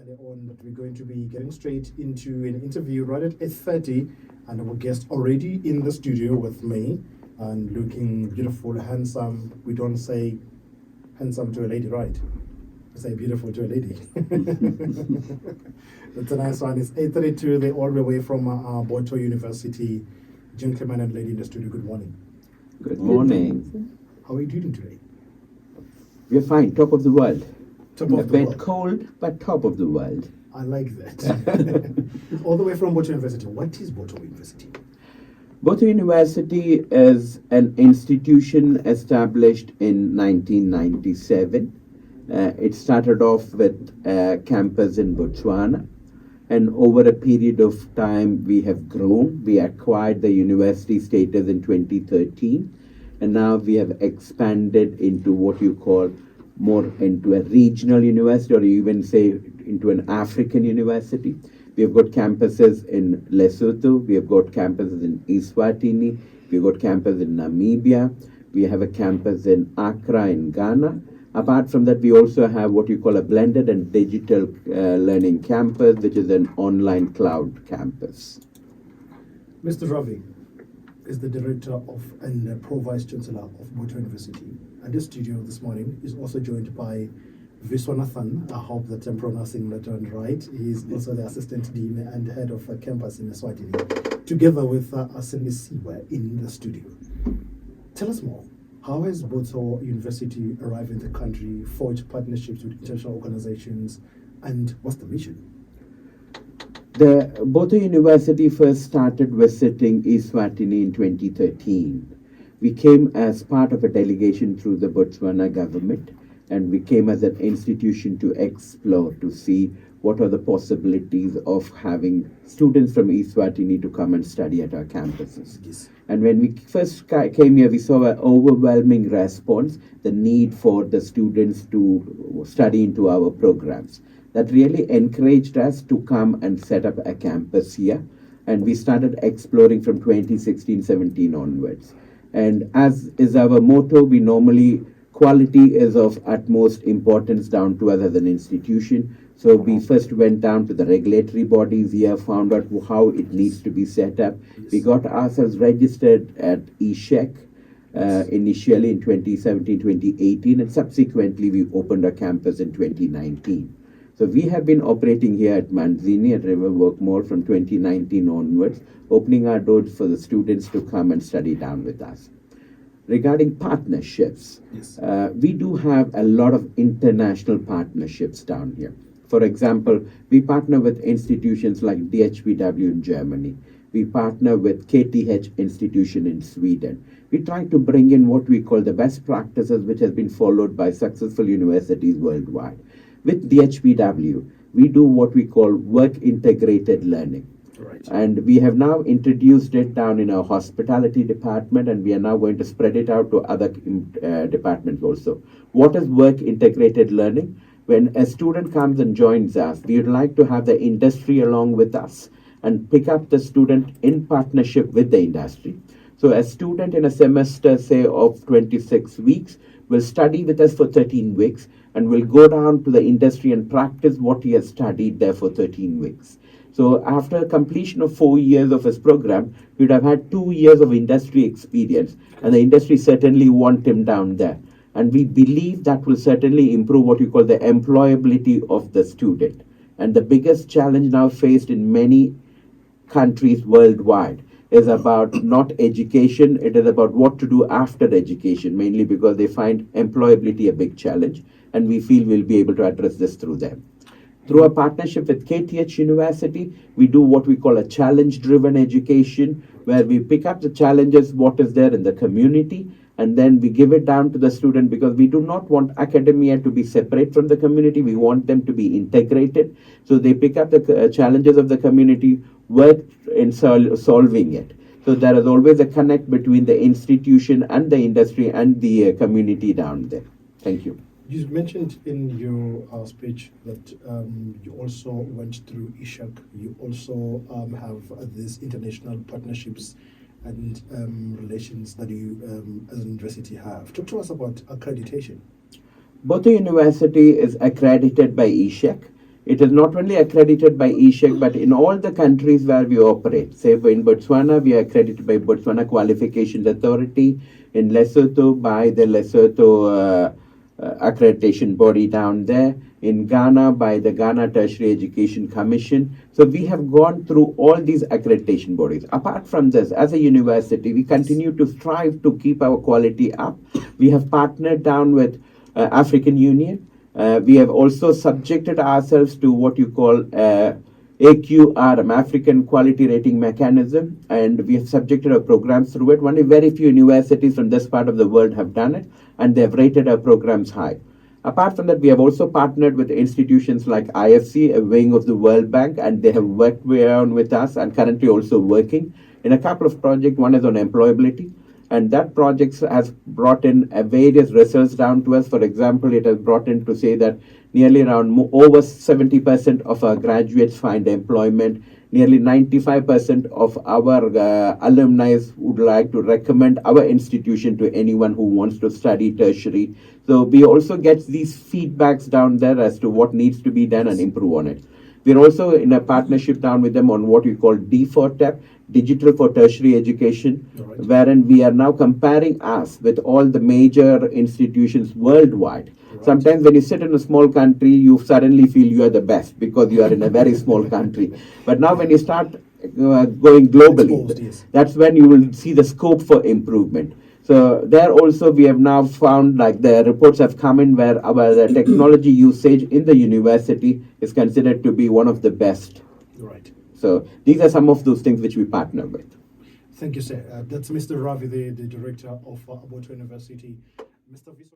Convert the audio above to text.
earlier on that we're going to be getting straight into an interview right at 8:30, and our guest already in the studio with me and looking beautiful, handsome. We don't say handsome to a lady, right? We say beautiful to a lady. That's a nice one. It's 8:32. They're all the way from Botho University. Gentlemen and lady in the studio, good morning. Good morning. How are you doing today? We're fine, top of the world. Top of A the bit world. cold, but top of the world. I like that. All the way from Botho University. What is Botho University? Botho University is an institution established in 1997. It started off with a campus in Botswana, and over a period of time we have grown. We acquired the university status in 2013, and now we have expanded into what you call more into a regional university, or even say into an African university. We have got campuses in Lesotho, we have got campuses in Eswatini, we have got campus in Namibia, we have a campus in Accra in Ghana. Apart from that, we also have what you call a blended and digital learning campus, which is an online cloud campus. Mr. Ravi is the director of and pro-vice chancellor of Botho University. And this studio this morning is also joined by Viswanathan. I hope that I'm pronouncing that one right. He's also the assistant dean and head of campus in Eswatini, together with Sihlelewe in the studio. Tell us more. How has Botho University arrived in the country, forged partnerships with international organizations, and what's the mission? The Botho University first started visiting Eswatini in 2013. We came as part of a delegation through the Botswana government, and we came as an institution to explore, to see what are the possibilities of having students from Eswatini to come and study at our campuses. Yes. And when we first came here, we saw an overwhelming response, the need for the students to study into our programs. That really encouraged us to come and set up a campus here. And we started exploring from 2016-17 onwards. And as is our motto, we normally, quality is of utmost importance down to us as an institution. So we first went down to the regulatory bodies here, found out how it needs to be set up. We got ourselves registered at ESHEC initially in 2017, 2018, and subsequently we opened our campus in 2019. So we have been operating here at Manzini at River Work Mall from 2019 onwards, opening our doors for the students to come and study down with us. Regarding partnerships, Yes. We do have a lot of international partnerships down here. For example, we partner with institutions like DHBW in Germany. We partner with KTH institution in Sweden. We try to bring in what we call the best practices which has been followed by successful universities worldwide. With DHBW, we do what we call work integrated learning. Right. And we have now introduced it down in our hospitality department, and we are now going to spread it out to other departments also. What is work integrated learning? When a student comes and joins us, we would like to have the industry along with us and pick up the student in partnership with the industry. So a student in a semester, say, of 26 weeks, will study with us for 13 weeks and will go down to the industry and practice what he has studied there for 13 weeks. So after completion of 4 years of his program, he would have had 2 years of industry experience, and the industry certainly want him down there. And we believe that will certainly improve what you call the employability of the student. And the biggest challenge now faced in many countries worldwide is about not education, it is about what to do after education, mainly because they find employability a big challenge, and we feel we'll be able to address this through them. Through a partnership with KTH University, we do what we call a challenge-driven education, where we pick up the challenges, what is there in the community, and then we give it down to the student, because we do not want academia to be separate from the community. We want them to be integrated. So they pick up the challenges of the community, work in solving it. So there is always a connect between the institution and the industry and the community down there. Thank you. You mentioned in your speech that you also went through ESHEC. You also have these international partnerships and relations that you as a university have. Talk to us about accreditation. Botho University is accredited by ESHEC. It is not only accredited by ESHEC, but in all the countries where we operate. Say in Botswana, we are accredited by Botswana Qualifications Authority. In Lesotho, by the Lesotho accreditation body down there. In Ghana, by the Ghana Tertiary Education Commission. So we have gone through all these accreditation bodies. Apart from this, as a university, we continue to strive to keep our quality up. We have partnered down with African Union. We have also subjected ourselves to what you call AQRM, African Quality Rating Mechanism, and we have subjected our programs through it. Only very few universities from this part of the world have done it, and they have rated our programs high. Apart from that, we have also partnered with institutions like IFC, a wing of the World Bank, and they have worked on with us and currently also working in a couple of projects. One is on employability, and that project has brought in various results down to us. For example, it has brought in to say that nearly around over 70% of our graduates find employment. Nearly 95% of our alumni would like to recommend our institution to anyone who wants to study tertiary. So we also get these feedbacks down there as to what needs to be done and improve on it. We're also in a partnership down with them on what we call D4TEP, Digital for Tertiary Education, Right. wherein we are now comparing us with all the major institutions worldwide. Right. Sometimes when you sit in a small country, you suddenly feel you are the best because you are in a very small country. But now when you start going globally, Exposed, yes. that's when you will see the scope for improvement. So there also we have now found, like the reports have come in where our technology usage in the university is considered to be one of the best. Right. So these are some of those things which we partner with. Thank you, sir. That's Mr. Ravi, the director of Botho University. Mr.